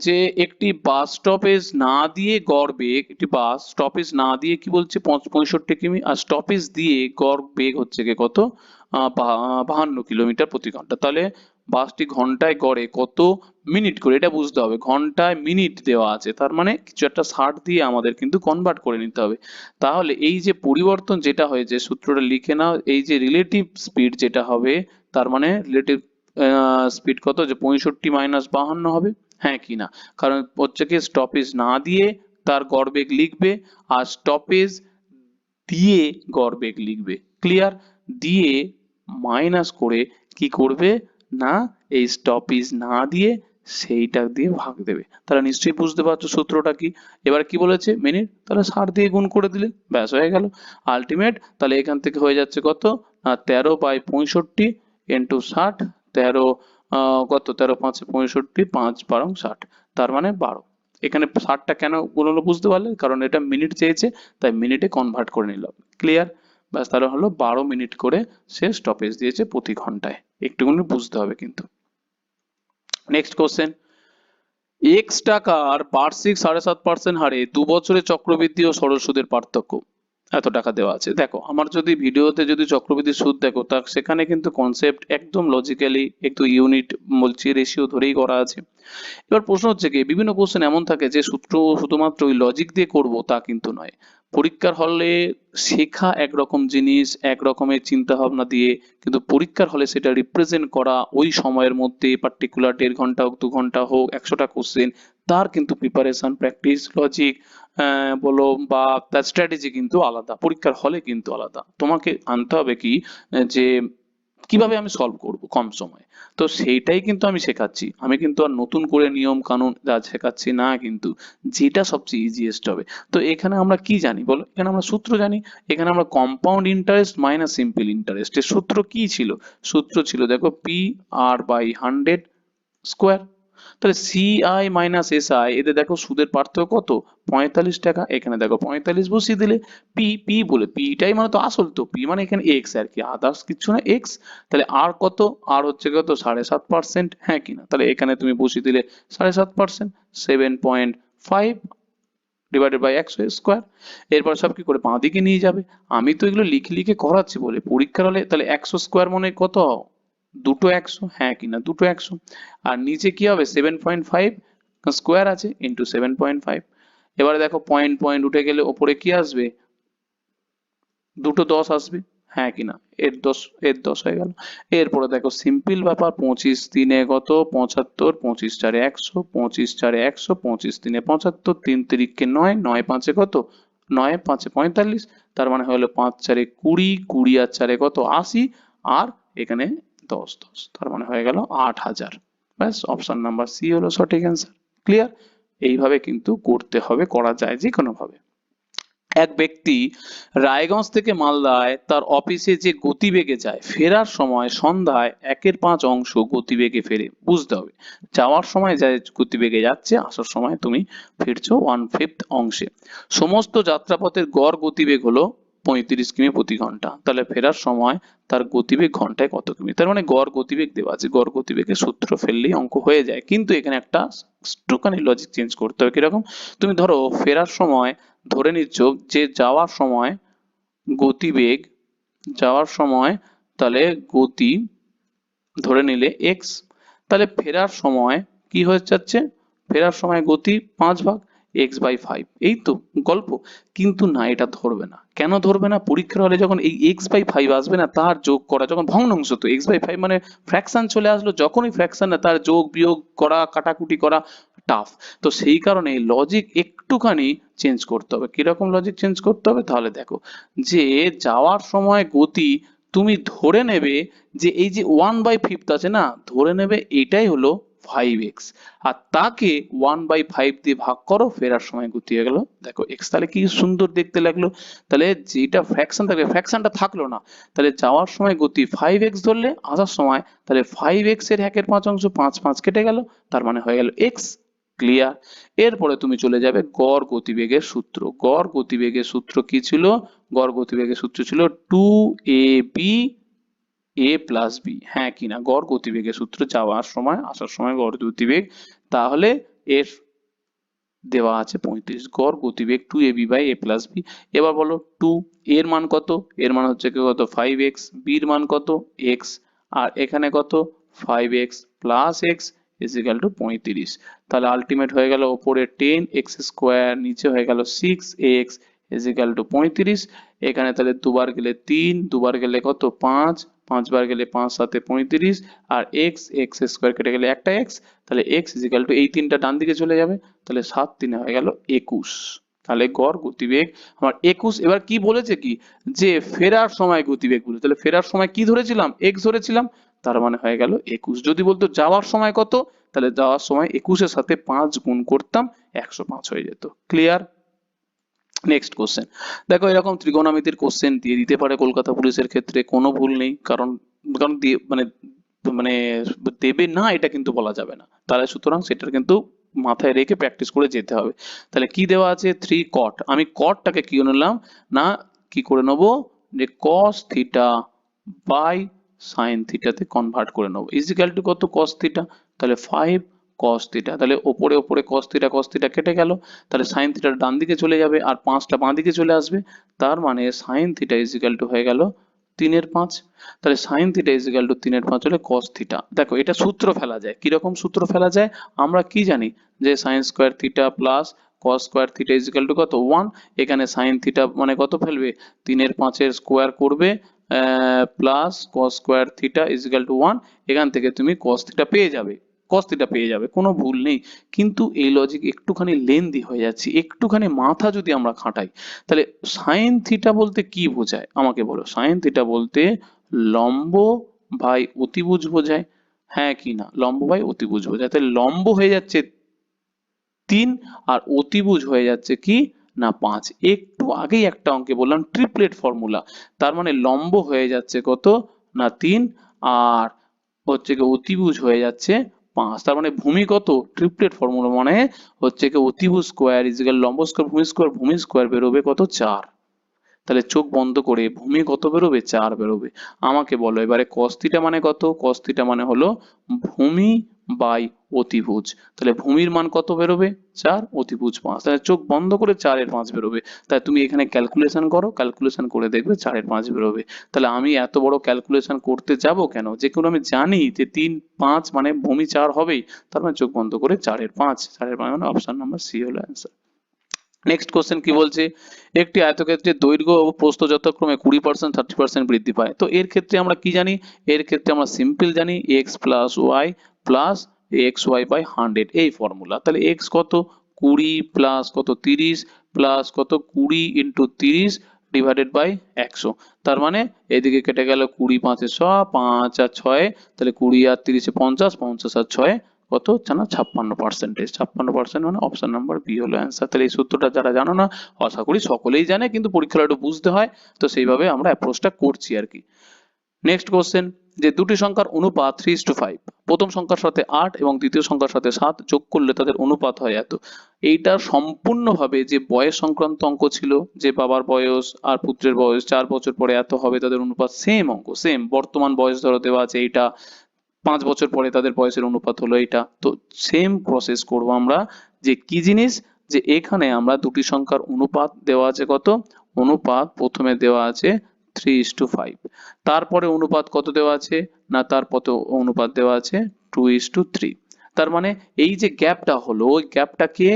যে একটি বাস স্টপেজ না দিয়ে গড় বেগ, একটি বাস স্টপেজ না দিয়ে কি বলছে 65 কিমি, আর স্টপেজ দিয়ে গড় বেগ হচ্ছে গিয়ে কত 52 কিলোমিটার প্রতি ঘন্টা, তাহলে বাসটি ঘন্টায় গড়ে কত মিনিট করে, এটা বুঝতে হবে। ঘন্টায় মিনিট দেওয়া আছে, তার মানে কিছু একটা 60 দিয়ে আমাদের কিন্তু কনভার্ট করে নিতে হবে। তাহলে এই যে পরিবর্তন যেটা হয়েছে, সূত্রটা লিখে নাও, এই যে রিলেটিভ স্পিড যেটা হবে, তার মানে রিলেটিভ স্পিড কত, যে 65 মাইনাস 52 হবে, হ্যাঁ কি না? কারণ হচ্ছে কি স্টপেজ না দিয়ে তার গড়বেগ লিখবে, আর স্টপেজ দিয়ে গড়বেগ লিখবে। ক্লিয়ার? দিয়ে মাইনাস করে কি করবে না, এই স্টপেজ না দিয়ে সেইটা দিয়ে ভাগ দেবে। তাহলে নিশ্চয়ই বুঝতে পারছো সূত্রটা কি। এবার কি বলেছে, মিনিট, তাহলে 60 দিয়ে গুণ করে দিলে ব্যাস হয়ে গেল আলটিমেট। তাহলে এখান থেকে হয়ে যাচ্ছে কত না, 13/65 ইন্টু 60, 13 কত, 13×5 = 65, 5×12 = 60, তার মানে 12। এখানে 60টা কেন বললো বুঝতে পারলে, কারণ এটা মিনিট চেয়েছে, তাই মিনিটে কনভার্ট করে নিলাম। ক্লিয়ার? ব্যাস, তাহলে হলো 12 মিনিট করে সে স্টপেজ দিয়েছে প্রতি ঘন্টায়। একটুখানি বুঝতে হবে কিন্তু। নেক্সট কোশ্চেন, এক্স টাকার বার্ষিক 7.5% হারে 2 বছরে চক্রবৃদ্ধি ও সরল সুদের পার্থক্য এত টাকা দেওয়া আছে। দেখো, আমার যদি ভিডিওতে যদি চক্রবৃদ্ধি সুদ দেখো, তা সেখানে কিন্তু কনসেপ্ট একদম লজিক্যালি, একটু ইউনিট বলছি, রেশিও ধরেই করা আছে। এবার প্রশ্ন হচ্ছে কি, বিভিন্ন কোশ্চেন এমন থাকে যে সূত্র শুধুমাত্র ওই লজিক দিয়ে করব তা কিন্তু নয়। পরীক্ষার হলে শেখা একরকম জিনিস, এক রকমের চিন্তা ভাবনা দিয়ে, কিন্তু পরীক্ষার হলে সেটা রিপ্রেজেন্ট করা ওই সময়ের মধ্যে, পার্টিকুলার 1.5 ঘন্টা হোক 2 ঘন্টা হোক 100টা কোশ্চেন, তার কিন্তু প্রিপারেশন, প্র্যাকটিস, লজিক বলো বা তার স্ট্র্যাটেজি কিন্তু আলাদা, পরীক্ষার হলে কিন্তু আলাদা। তোমাকে আনতে হবে কি, যে কিভাবে আমি সলভ করব কম সময়ে। তো সেইটাই কিন্তু আমি শেখাচ্ছি, আমি কিন্তু আর নতুন করে নিয়ম কানুন যা শেখাচ্ছি না কিন্তু, যেটা সবচেয়ে ইজিয়েস্ট হবে। তো এখানে আমরা কি জানি বলো, এখানে আমরা সূত্র জানি। এখানে আমরা compound interest minus simple interest এর সূত্র কি ছিল, সূত্র ছিল দেখো PR/100 স্কোয়ার। তাহলে সিআই মাইনাস এসআই, এদের দেখো সুদের পার্থক্য কত, 45 টাকা। এখানে দেখো 45 বসিয়ে দিলে, পি পি বলে, পিটাই মানে তো আসল, তো পি মানে এখানে এক্স আর কি, আদার্স কিছু না, এক্স। তাহলে আর কত, আর হচ্ছে কত 7.5%, হ্যাঁ কিনা? তাহলে এখানে তুমি বসিয়ে দিলে 7.5%, 7.5 ডিভাইডেড বাই 100 স্কোয়ার। এরপর সব কি করে বাঁ দিকে নিয়ে যাবে। আমি তো এগুলো লিখে লিখে করাচ্ছি বলে, পরীক্ষার হলে তাহলে 100 স্কোয়ার মানে কত, দুটো 100, হ্যাঁ কিনা, দুটো 100। আর নিচে কি হবে, 7.5 স্কোয়ার আছে ইন্টু 7.5। এবারে দেখো পয়েন্ট পয়েন্ট উঠে গেলে ওপরে কি আসবে, দুটো 10 আসবে, হ্যাঁ কিনা, এর 10 হয়ে গেল। এরপরে দেখো সিম্পল ব্যাপার, 25×3 কত 75, 25×4 100, 25×4 100, 25×3 75, 3×3 9, 9×5 কত, 9×5 45, তার মানে হলো 5×4 20, 20 আর 4 কত 80, আর এখানে 10 10, তার মানে হয়ে গেল 8000। ব্যাস, অপশন নাম্বার সি হলো সঠিক অ্যান্সার। ক্লিয়ার? এইভাবে কিন্তু করতে হবে, করা যায় যে কোনো ভাবে। এক ব্যক্তি রায়গঞ্জ থেকে মালদায় তার অফিসে যে গতিবেগে যায়, ফেরার সময় সন্ধ্যায় 1/5 অংশ গতিবেগে ফেরে। বুঝতে হবে, যাওয়ার সময় যায় গতিবেগে যাচ্ছে, আসার সময় তুমি ফিরছো 1/5 অংশে। সমস্ত যাত্রাপথের গড় গতিবেগ হলো 35 কিমি প্রতি ঘন্টা। তাহলে ফেরার সময় তার গতিবেগ ঘন্টায় কত কিমি, তার মানে গড় গতিবেগ দেওয়া আছে, গড় গতিবেগের সূত্র ফেললেই অঙ্ক হয়ে যায়। কিন্তু এখানে একটা একটুখানি লজিক চেঞ্জ করতে হবে। কিরকম, তুমি ধরো ফেরার সময় ধরে নিচ্ছ যে যাওয়ার সময় গতিবেগ, যাওয়ার সময় তাহলে গতি ধরে নিলে এক্স, তাহলে ফেরার সময় কি হয়ে যাচ্ছে, ফেরার সময় গতি 5 ভাগ x/5, এই তো গল্প। কিন্তু না, এটা ধরবে না। কেন ধরবে না, পরীক্ষার হলে যখন এই x/5 আসবে না, তার যোগ করা, যখন ভগ্নাংশ, তো x/5 মানে ফ্র্যাকশন চলে আসলো, যখনই ফ্র্যাকশন না তার যোগ বিয়োগ করা, কাটাকুটি করা টাফ। তো সেই কারণে লজিক একটুখানি চেঞ্জ করতে হবে। কিরকম লজিক চেঞ্জ করতে হবে, তাহলে দেখো, যে যাওয়ার সময় গতি তুমি ধরে নেবে যে এই যে 1/5 আছে না, ধরে নেবে এটাই হলো 5x, আর তাকে 1/5 দিয়ে ভাগ করো, ফেরার সময় গতি হয়ে গেল দেখো x। তাহলে কি সুন্দর দেখতে লাগলো। তাহলে যেটা ফ্র্যাকশন থাকবে, ফ্র্যাকশনটা থাকলো না। তাহলে যাওয়ার সময় গতি 5x ধরলে, আসার সময় তাহলে 5x এর 1/5 অংশ, 5 5 কেটে গেল, তার মানে হয়ে গেল x। ক্লিয়ার? এরপরে তুমি চলে যাবে গড় গতিবেগের সূত্র। গড় গতিবেগের সূত্র কি ছিল, গড় গতিবেগের সূত্র ছিল 2ab a প্লাস বি, হ্যাঁ কিনা, গড় গতিবেগের সূত্র, যাওয়ার সময় আসার সময় গড় গতিবেগ। তাহলে এর দেওয়া আছে 35, গড় গতিবেগ 2ab/a+b। এবার বলো 2 এর মান কত, এর মান হচ্ছে কি কত 5x, b এর মান কত x, আর এখানে কত 5x plus x is equal to 35। তাহলে আলটিমেট হয়ে গেল ওপরে 10x স্কোয়ার, নিচে হয়ে গেল 6x ইজ ইকাল টু 35। এখানে তাহলে দুবার গেলে 3, দুবার গেলে কত 5, 5 বার গেলে 5 7 35, আর x স্কোয়ার কেটে গেলে একটা x, তাহলে x ইজ ইকাল টু এই তিনটা ডান দিকে চলে যাবে, তাহলে 7 3 হয়ে গেল 21। তাহলে গড় গতিবেগ আমার 21। এবার কি বলেছে কি যে ফেরার সময় গতিবেগ বলে, তাহলে ফেরার সময় কি ধরেছিলাম x ধরেছিলাম, তার মানে হয়ে গেল 21। যদি বলতো যাওয়ার সময় কত, তাহলে যাওয়ার সময় 21 এর সাথে 5 গুণ করতাম, 105 হয়ে যেত। ক্লিয়ার? নেক্সট কোশ্চেন দেখো, এরকম ত্রিকোণমিতির কোশ্চেন দিয়ে দিতে পারে কলকাতা পুলিশের ক্ষেত্রে, কোনো ভুল নেই, কারণ কারণ মানে মানে দেবে না এটা কিন্তু বলা যাবে না, তাহলে সুতরাং সেটার কিন্তু মাথায় রেখে প্র্যাকটিস করে যেতে হবে। তাহলে কি দেওয়া আছে 3 cot, আমি cotটাকে কি নিলাম না কি করে নেবো যে cos থিটা বাই sin থিটাতে কনভার্ট করে নেবো, ইজিক্যাল টু কত cos থিটা, তাহলে 5 cos থিটা, তাহলে ওপরে ওপরে cos থিটা কেটে গেল, তাহলে sin থিটা ডান দিকে চলে যাবে আর 5টা বাঁ দিকে চলে আসবে, তার মানে sin থিটা ইজিক্যাল টু হয়ে গেল 3/5। তাহলে sin থিটা ইজিক্যাল টু 3/5 হলে cos থিটা। দেখো এটা সূত্র ফেলা যায়, কিরকম সূত্র ফেলা যায়, আমরা কি জানি যে sin square theta plus cos square theta is equal to কত 1, এখানে sin থিটা মানে কত ফেলবে 3/5 এর স্কোয়ার করবে plus cos square theta is equal to 1, এখান থেকে তুমি cos থিটা পেয়ে যাবে, cos থিটা পেয়ে যাবে, কোনো ভুল নেই। কিন্তু এই লজিক একটুখানি লেন্দি হয়ে যাচ্ছে, একটুখানি মাথা যদি আমরা খাটাই, তাহলে সাইন থিটা বলতে কি বোঝায় আমাকে বলো, সাইন থিটা বলতে লম্ব বাই অতিভুজ বোঝায়, হ্যাঁ কি না, লম্ব বাই অতিভুজ বোঝায়, তাহলে লম্ব হয়ে যাচ্ছে 3 আর অতিভুজ হয়ে যাচ্ছে কি না 5। একটু আগেই একটা অঙ্কে বললাম ট্রিপলেট ফর্মুলা, তার মানে লম্ব হয়ে যাচ্ছে কত না 3 আর হচ্ছে কি অতিভুজ হয়ে যাচ্ছে 5, তার মানে ভূমি কত, ট্রিপলেট ফর্মুলা মানে হচ্ছে কি অতিভুজ স্কোয়ার ইজিক্যাল লম্ব স্কোয়ার ভূমি স্কোয়ার বেরোবে কত 4। তাহলে চোখ বন্ধ করে ভূমি কত বেরোবে 4 বেরোবে। আমাকে বলো এবারে cos থিটা মানে কত, cos থিটা মানে হলো ভূমি বাই অতিভুজ, তাহলে ভূমির মান কত বেরোবে 4, অতিভুজ 5, তাহলে চোখ বন্ধ করে 4/5 বেরোবে। তাই তুমি এখানে ক্যালকুলেশন করো, ক্যালকুলেশন করে দেখবে 4/5 বেরোবে। তাহলে আমি এত বড় ক্যালকুলেশন করতে যাব কেন, যে কোনো আমি জানি যে 3 5 মানে ভূমি 4 হবেই, তার মানে চোখ বন্ধ করে 4/5, 4/5 মানে অপশন নাম্বার সি হলো অ্যান্সার। নেক্সট কোশ্চেন কি বলছে, একটি আয়তক্ষেত্রের দৈর্ঘ্য ও প্রস্থ যথাক্রমে 20% 30% বৃদ্ধি পায়, তো এর ক্ষেত্রে আমরা কি জানি, এর ক্ষেত্রে আমরা সিম্পল জানি x plus y plus xy by 100 এই ফর্মুলা। তাহলে x কত 20 প্লাস কত 30 প্লাস কত 20 ইন্টু 30 ডিভাইডেড বাই 100, তার মানে এদিকে কেটে গেল 20 5 এ 100, 5 আর 6, তাহলে 20 আর 30 এ 50, 50 আর 6 কত জানা 56%, 56% মানে অপশন নাম্বার বি হলো অ্যান্সার। তাহলে এই সূত্রটা যারা জানো না, আশা করি সকলেই জানে, কিন্তু পরীক্ষাটা একটু বুঝতে হয়, তো সেইভাবে আমরা অ্যাপ্রোচটা করছি আর কি। নেক্সট কোশ্চেন, যে দুটি সংখ্যার অনুপাত 3:5, প্রথম সংখ্যার সাথে 8 এবং দ্বিতীয় সংখ্যার সাথে 7 যোগ করলে তাদের অনুপাত হয় এত। এইটা সম্পূর্ণভাবে যে বয়স সংক্রান্ত অঙ্ক ছিল, যে বাবার বয়স আর পুত্রের বয়স 4 বছর পরে এত হবে তাদের অনুপাত, সেম অঙ্ক, সেম বর্তমান বয়স ধরো দেওয়া আছে এইটা, 5 বছর পরে তাদের বয়সের অনুপাত হলো এটা, তো সেম প্রসেস করব আমরা, যে কি জিনিস, যে এখানে আমরা দুটি সংখ্যার অনুপাত দেওয়া আছে কত, অনুপাত প্রথমে দেওয়া আছে 3:5, তারপরে অনুপাত কত দেওয়া আছে না, তারপর অনুপাত দেওয়া আছে 2:3, তার মানে এই যে গ্যাপটা হলো ওই গ্যাপটাকে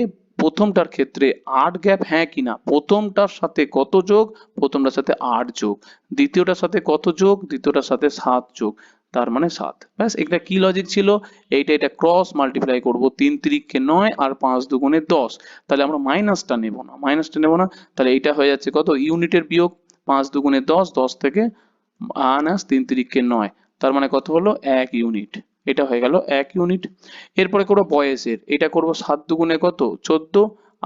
প্রথমটার ক্ষেত্রে 8 গ্যাপ, হ্যাঁ কিনা, প্রথমটার সাথে কত যোগ, প্রথমটার সাথে 8 যোগ, দ্বিতীয়টার সাথে কত যোগ, দ্বিতীয়টার সাথে 7 যোগ, তার মানে 7। ব্যাস, এটা কি লজিক ছিল, এটা ক্রস মাল্টিপ্লাই করব, 3 3 9 আর 5 2 10, তাহলে আমরা মাইনাসটা নেব না, তাহলে এইটা হয়ে যাচ্ছে কত ইউনিটের বিয়োগ, 5 2 10, 10 থেকে মাইনাস 3 3 9, তার মানে কত হলো 1 ইউনিট, এটা হয়ে গেল 1 ইউনিট। এরপরে করবো বয়সের, এটা করব 7 2 কত 14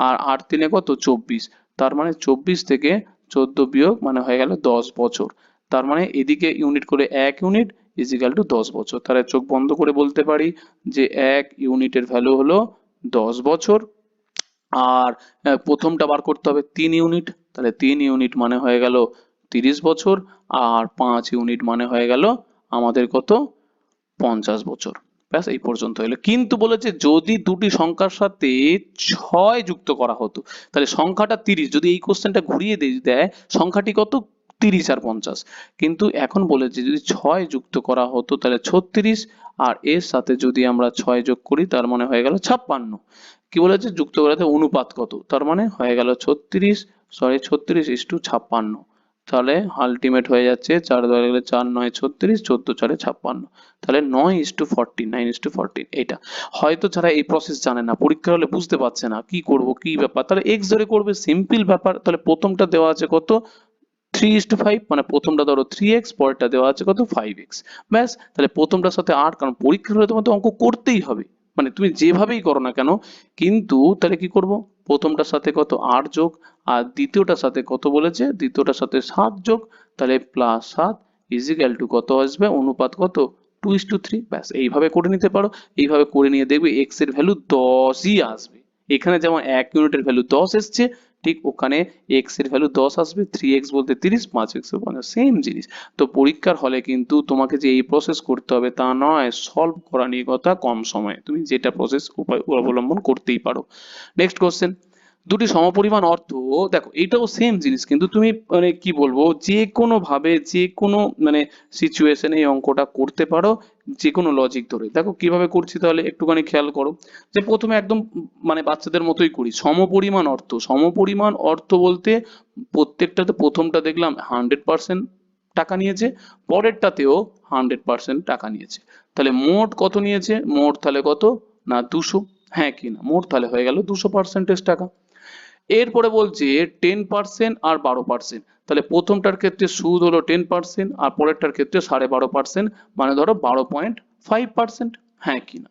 আর 8 3 কত 24, তার মানে 24 থেকে 14 বিয়োগ মানে হয়ে গেল 10 বছর, তার মানে এদিকে ইউনিট করে 1 ইউনিট ইজিক্যাল টু 10 বছর, তাহলে চোখ বন্ধ করে বলতে পারি যে 1 ইউনিটের ভ্যালু হলো 10 বছর। আর প্রথমটা বার করতে হবে 3 ইউনিট, তাহলে 3 ইউনিট মানে হয়ে গেল 30 বছর, আর 5 ইউনিট মানে হয়ে গেল আমাদের কত 50 বছর। ব্যাস, এই পর্যন্ত হলো, কিন্তু বলেছে যদি দুটি সংখ্যার সাথে 6 যুক্ত করা হতো, তাহলে সংখ্যাটা 30, যদি এই কোশ্চেনটা ঘুরিয়ে দেয় সংখ্যাটি কত 30 আর 50, কিন্তু এখন বলেছে যদি 6 যুক্ত করা হতো তাহলে 36, আর এর সাথে যদি আমরা 6 যোগ করি তার মানে হয়ে গেল 56। কি বলেছে যুক্ত করাতে অনুপাত কত, তার মানে হয়ে গেল 36:56, তাহলে আলটিমেট হয়ে যাচ্ছে 4 দ্বারা গেলে 4 9 36, 14 4 56, তাহলে 9:14, 9:14। এটা হয়তো যারা এই প্রসেস জানে না, পরীক্ষা হলে বুঝতে পারছে না কি করব কি ব্যাপার, তাহলে এক্স ধরে করবে, সিম্পল ব্যাপার। তাহলে প্রথমটা দেওয়া আছে কত 3:5, মানে প্রথমটা ধরো 3x, পরেরটা দেওয়া আছে কত 5x, ব্যাস। তাহলে প্রথমটার সাথে 8, কারণ পরীক্ষার হলে তোমার তো অঙ্ক করতেই হবে, মানে তুমি যেভাবেই করো না কেন। কিন্তু তাহলে কি করব, প্রথমটার সাথে কত 8 যোগ, আর দ্বিতীয়টার সাথে কত বলেছে, দ্বিতীয়টার সাথে 7 যোগ, তাহলে +7 ইজিক্যাল টু কত আসবে, অনুপাত কত 2:3, ব্যাস। এইভাবে করে নিতে পারো। এইভাবে করে নিয়ে দেখবে x এর ভ্যালু 10ই আসবে। এখানে যেমন 1 ইউনিটের ভ্যালু 10 এসছে, ঠিক ওখানে x এর ভ্যালু 10 আসবে। 3x বলতে 30, 5x বলতে সেম জিনিস। তো পরীক্ষার হলে কিন্তু তোমাকে যে এই প্রসেস করতে হবে তা নয়, সলভ করা নিয়ে কথা, কম সময়ে তুমি যেটা প্রসেস উপায় অবলম্বন করতেই পারো। নেক্সট কোশ্চেন, দুটি সমপরিমাণ অর্থ, দেখো এটাও সেম জিনিস, কিন্তু তুমি মানে কি বলবো, যে কোনো ভাবে যে কোনো মানে সিচুয়েশনে এই অঙ্কটা করতে পারো, যে কোনো লজিক ধরে। দেখো কিভাবে করছি তাহলে একটুখানি খেয়াল করো। যে প্রথমে একদম মানে বাচ্চাদের মতোই করি, সমপরিমাণ অর্থ। সমপরিমাণ অর্থ বলতে প্রত্যেকটাতে প্রথমটা দেখলাম 100% টাকা নিয়েছে, পরেরটাতেও 100% টাকা নিয়েছে, তাহলে মোট কত নিয়েছে, মোট তাহলে কত না 200, হ্যাঁ কি না, মোট তাহলে হয়ে গেল 200% টাকা। এরপরে বলছে 10% আর 12%, তাহলে প্রথমটার ক্ষেত্রে সুদ হলো 10% আর পরেরটার ক্ষেত্রে 12.5%, মানে ধরো 12.5%, হ্যাঁ কি না।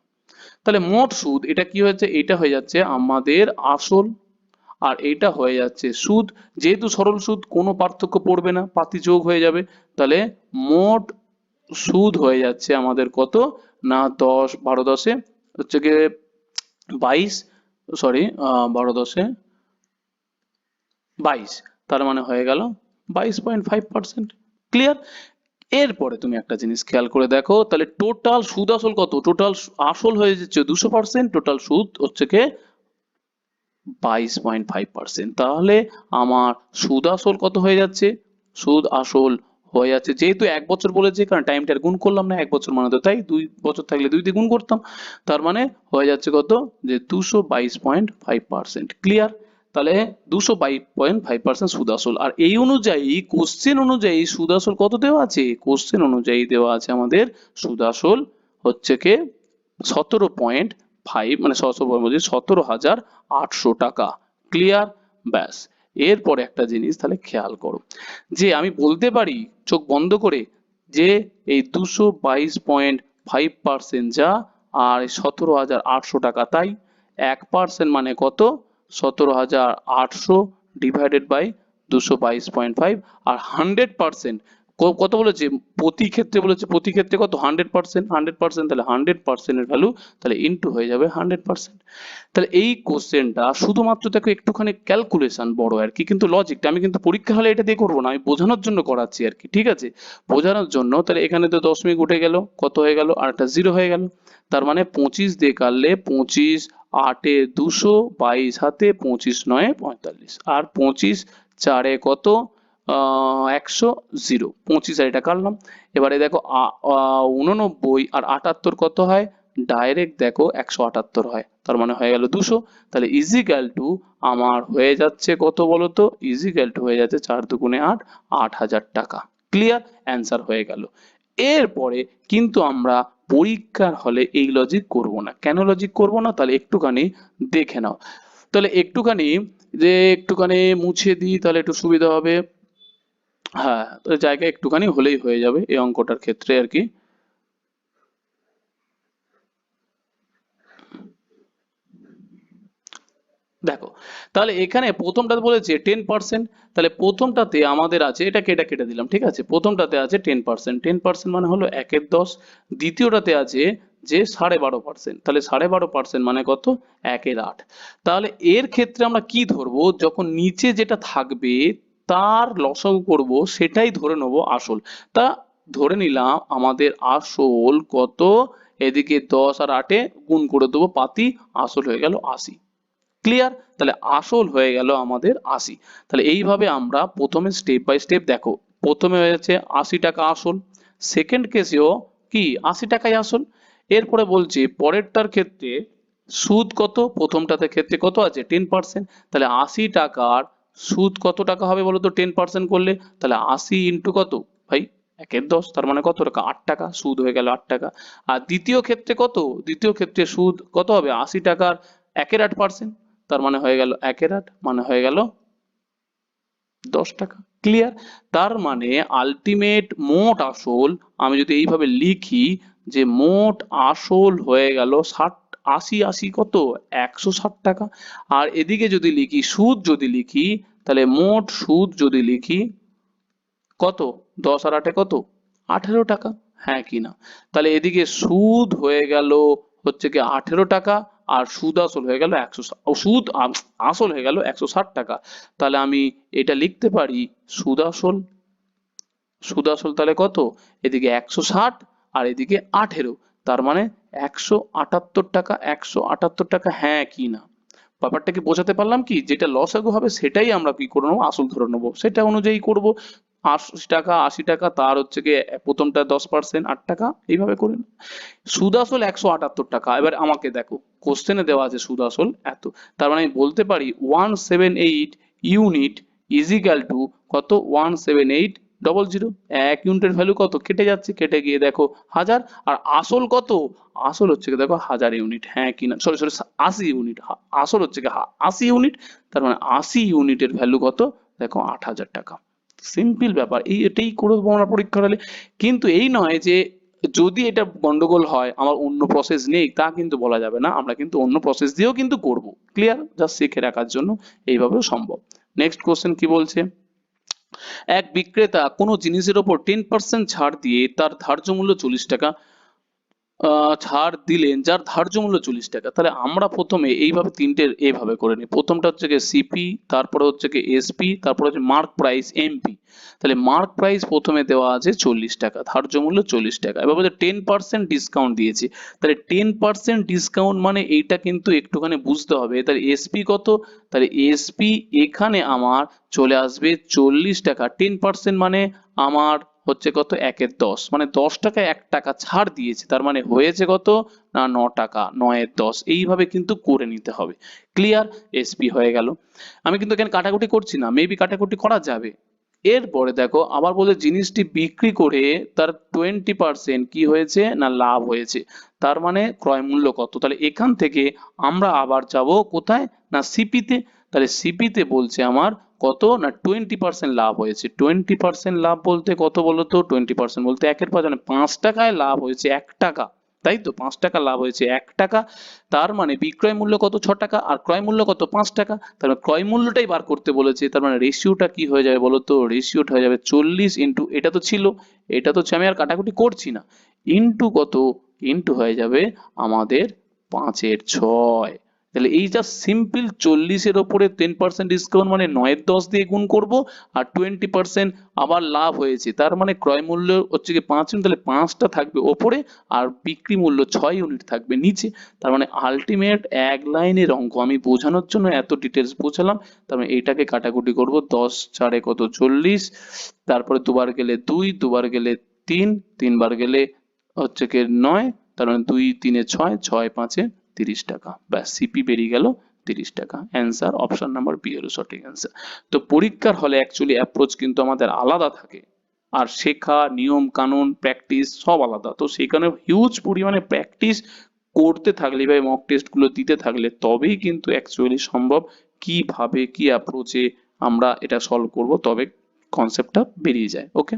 তাহলে মোট সুদ এটা কি হয়েছে, এটা হয়ে যাচ্ছে আমাদের আসল, আর এটা হয়ে যাচ্ছে সুদ। যেহেতু সরল সুদ কোনো পার্থক্য পড়বে না, পাতি যোগ হয়ে যাবে, তাহলে মোট সুদ হয়ে যাচ্ছে আমাদের কত না 10, 12 10 হচ্ছে গিয়ে 22, সরি 12 10 22, তার মানে হয়ে গেল 22.5%। ক্লিয়ার। এরপরে তুমি একটা জিনিস খেয়াল করে দেখো, তাহলে টোটাল সুদ আসল কত, টোটাল আসল হয়ে যাচ্ছে 200%, টোটাল সুদ হচ্ছে কি 22.5%। তাহলে আমার সুদ আসল কত হয়ে যাচ্ছে, সুদ আসল হয়ে যাচ্ছে, যেহেতু 1 বছর বলেছে, কারণ টাইমটা গুণ করলাম না, 1 বছর মানে তো তাই 2 বছর থাকলে 2 দিয়ে গুণ করতাম, তার মানে হয়ে যাচ্ছে কত যে 222.5%। ক্লিয়ার। তাহলে 222.5% সুদ আসল। আর এই অনুযায়ী কোশ্চেন অনুযায়ী সুদ আসল কত দেওয়া আছে, কোশ্চেন অনুযায়ী দেওয়া আছে আমাদের সুদ আসল হচ্ছে কি 17.5, মানে 17,800 টাকা। ক্লিয়ার। ব্যাস। এরপরে একটা জিনিস তাহলে খেয়াল করো, যে আমি বলতে পারি চোখ বন্ধ করে যে এই 222.5% যা, আর 17,800 টাকা তাই, 1% মানে কত 17,800 ডিভাইডেড বাই 222.5, আর 100% কত বলেছে, প্রতি ক্ষেত্রে বলেছে, প্রতি ক্ষেত্রে কত 100%, 100%, তাহলে 100% এর ভ্যালু তাহলে ইনটু হয়ে যাবে 100%। তাহলে এই কোশ্চেনটা শুধুমাত্র দেখো একটুখানি ক্যালকুলেশন বড় আর কি, কিন্তু লজিকটা আমি কিন্তু পরীক্ষা হলে এটা দিয়ে করবো না, আমি বোঝানোর জন্য করাচ্ছি আর কি, ঠিক আছে, বোঝানোর জন্য। তাহলে এখানে তো দশমিক উঠে গেল, কত হয়ে গেল, আর একটা জিরো হয়ে গেল, তার মানে 25 দিয়ে কাটলে 25 8 200, 22 হাতে 25 9 45, আর 25 4 কত 100, 0, 25 আর এটা কাটলাম। এবারে দেখো 89 আর 78 কত হয়, ডাইরেক্ট দেখো 178 হয়, তার মানে হয়ে গেল 200। তাহলে ইজিক্যাল টু আমার হয়ে যাচ্ছে কত বলতো, ইজিক্যাল টু হয়ে যাচ্ছে 4 দুগুণে 8, 8,000 টাকা। ক্লিয়ার, অ্যান্সার হয়ে গেল। এরপরে কিন্তু আমরা পরীক্ষার হলে এই লজিক করব না। কেন লজিক করব না, তাহলে একটুখানি দেখে নাও। তাহলে একটুখানি যে একটুখানি মুছে দিই তাহলে একটু সুবিধা হবে। হ্যাঁ, তো জায়গা একটুখানি হলেই হয়ে যাবে এই অঙ্কটার ক্ষেত্রে আর কি। দেখো, তাহলে এখানে প্রথমটাতে বলেছে 10%, তাহলে প্রথমটাতে আমাদের আছে, এটা কেটে দিলাম, ঠিক আছে, প্রথমটাতে আছে 10%, 10% মানে হলো 1/10, দ্বিতীয়টাতে আছে যে 12.5%, তাহলে 12.5% মানে কত 1/8। তাহলে এর ক্ষেত্রে আমরা কি ধরবো, যখন নিচে যেটা থাকবে তার লসাগু করব সেটাই ধরে নেবো আসল। তা ধরে নিলাম আমাদের আসল কত, এদিকে 10 আর 8 গুণ করে দেবো পাতি, আসল হয়ে গেল 80। ক্লিয়ার। তাহলে আসল হয়ে গেল আমাদের 80। তাহলে এইভাবে আমরা প্রথমে স্টেপ বাই স্টেপ দেখো প্রথমে হয়ে যাচ্ছে 80 টাকা আসল, সেকেন্ড কেসেও কি 80 টাকাই আসল। এরপরে বলছে পরেরটার ক্ষেত্রে সুদ কত, প্রথমটাতে ক্ষেত্রে কত আছে 10%, তাহলে 80 টাকার সুদ কত টাকা হবে বলো তো 10% করলে, তাহলে 80 ইন্টু কত ভাই 1/10, তার মানে কত টাকা 8 টাকা, সুদ হয়ে গেল 8 টাকা। আর দ্বিতীয় ক্ষেত্রে কত, দ্বিতীয় ক্ষেত্রে সুদ কত হবে 80 টাকার 1/8%, তার মানে হয়ে গেল 1/8, মানে হয়ে গেল 10 টাকা। ক্লিয়ার? তার মানে আলটিমেট মোট আসল আমি যদি এইভাবে লিখি যে মোট আসল হয়ে গেল 60, 80 80 কত 160 টাকা। আর এদিকে যদি লিখি সুদ যদি লিখি, তাহলে মোট সুদ যদি লিখি কত 10 আর 8 কত 18 টাকা, হ্যাঁ কি না? তাহলে এদিকে সুদ হয়ে গেল হচ্ছে কি 18 টাকা, আর সুদ আসল হয়ে গেল 160, সুদ আসল হয়ে গেল 160 টাকা। তাহলে আমি এটা লিখতে পারি সুদ আসল, সুদ আসল তাহলে কত, এদিকে 160 আর এদিকে 18, তার মানে 178 টাকা, 178 টাকা, হ্যাঁ কি না? ব্যাপারটা কি বোঝাতে পারলাম? কি যেটা লসাগু হবে সেটাই আমরা কি করে নেবো আসল ধরে নেবো, সেটা অনুযায়ী করব। 80 টাকা 80 টাকা, তার হচ্ছে গিয়ে প্রথমটা 10% 8 টাকা, এইভাবে করে নেবো। সুদ আসল 178 টাকা। এবার আমাকে দেখো কোশ্চেনে দেওয়া আছে সুদ আসল এত, তার মানে আমি বলতে পারি 178 ইউনিট ইজ ইকাল টু কত 17800। এক ইউনিটের ভ্যালু কত কেটে যাচ্ছে, কেটে গিয়ে দেখো 1000, আর আসল কত, আসল হচ্ছে কি দেখো 1000 ইউনিট, হ্যাঁ কি না, সরি সরি 80 ইউনিট, আসল হচ্ছে কি 80 ইউনিট, তার মানে 80 ইউনিটের ভ্যালু কত দেখো 8000 টাকা। সিম্পল ব্যাপার, এটাই করবো আমরা পরীক্ষার হলে। কিন্তু এই নয় যে যদি এটা গন্ডগোল হয় আমার অন্য প্রসেস নেই, তা কিন্তু বলা যাবে না, আমরা কিন্তু অন্য প্রসেস দিয়েও কিন্তু করব। ক্লিয়ার? জাস্ট শিখে রাখার জন্য এইভাবেও সম্ভব। নেক্সট কোশ্চেন কি বলছে, এক বিক্রেতা কোনো জিনিসের ওপর 10% ছাড় দিয়ে তার ধার্য মূল্য 40 টাকা ছাড় দিলেন, যার ধার্য মূল্য 40 টাকা। তাহলে আমরা প্রথমে এইভাবে তিনটে এইভাবে করে নিই, প্রথমটা হচ্ছে গিয়ে সিপি, তারপরে হচ্ছে গিয়ে এসপি, তারপরে হচ্ছে মার্ক প্রাইস এমপি। তাহলে মার্ক প্রাইস প্রথমে দেওয়া আছে 40 টাকা, ধার্য মূল্য 40 টাকা, এবার বলছে 10% ডিসকাউন্ট দিয়েছে, তাহলে 10% ডিসকাউন্ট মানে এইটা কিন্তু একটুখানি বুঝতে হবে। তাহলে এসপি কত, তাহলে এসপি এখানে আমার চলে আসবে 40 টাকা, 10% মানে আমার হচ্ছে কত 1/10, মানে 10 টাকা 1 টাকা ছাড় দিয়েছে, তার মানে হয়েছে কত না 9 টাকা, 9/10, এইভাবে কিন্তু করে নিতে হবে। ক্লিয়ার? এসপি হয়ে গেল। আমি কিন্তু এখানে কাটাকুটি করছি না, মেবি কাটাকুটি করা যাবে। এরপরে দেখো আবার বলে জিনিসটি বিক্রি করে তার 20% কি হয়েছে না লাভ হয়েছে, তার মানে ক্রয় মূল্য কত। তাহলে এখান থেকে আমরা আবার যাব কোথায় না সিপিতে, তাহলে সিপিতে বলছে আমার কত না 20% লাভ হয়েছে। 20% লাভ বলতে কত বলতো, 20% বলতে 1/5, মানে 5 টাকায় লাভ হয়েছে 1 টাকা, তাই তো 5 টাকা লাভ হয়েছে 1 টাকা, তার মানে বিক্রয় মূল্য কত 6 টাকা, আর ক্রয় মূল্য কত 5 টাকা, তার মানে ক্রয় মূল্যটাই বার করতে বলেছে, তার মানে রেশিওটা কি হয়ে যাবে বলতো, রেশিওটা হয়ে যাবে 40 ইন্টু, এটা তো ছিল, এটা তো হচ্ছে আমি আর কাটাকুটি করছি না, ইন্টু কত, ইন্টু হয়ে যাবে আমাদের 5/6। তাহলে এই যা সিম্পল 40-এর ওপরে 10% ডিসকাউন্ট মানে 9/10 দিয়ে গুণ করব, আর 20% আবার লাভ হয়েছে, তার মানে ক্রয় মূল্য হচ্ছে কি 5 ইউনিট, তাহলে 5টা থাকবে ওপরে আর বিক্রি মূল্য 6 ইউনিট থাকবে নিচে। তার মানে আলটিমেট এক লাইনের অঙ্ক, আমি বোঝানোর জন্য এত ডিটেলস বোঝালাম। তার মানে এইটাকে কাটাকুটি করব, 10 4 কত 40, তারপরে দুবার গেলে 2, দুবার গেলে 3, তিনবার গেলে হচ্ছে কি 9, তার মানে 2 3 6, 6 5 30 টাকা, ব্যাস সিপি বেরিয়ে গেল 30 টাকা। অ্যান্সার অপশন নাম্বার বি হলো সঠিক অ্যান্সার। তো পরীক্ষার হলে অ্যাকচুয়ালি অ্যাপ্রোচ কিন্তু আমাদের আলাদা থাকে, আর শেখা নিয়ম কানুন প্র্যাকটিস সব আলাদা, তো সেখানে হিউজ পরিমাণে প্র্যাকটিস করতে থাকলে বা মক টেস্ট গুলো দিতে থাকলে তবেই কিন্তু অ্যাকচুয়ালি সম্ভব কিভাবে কি অ্যাপ্রোচে আমরা এটা সলভ করব, তবে কনসেপ্টটা বেরিয়ে যায়। ওকে।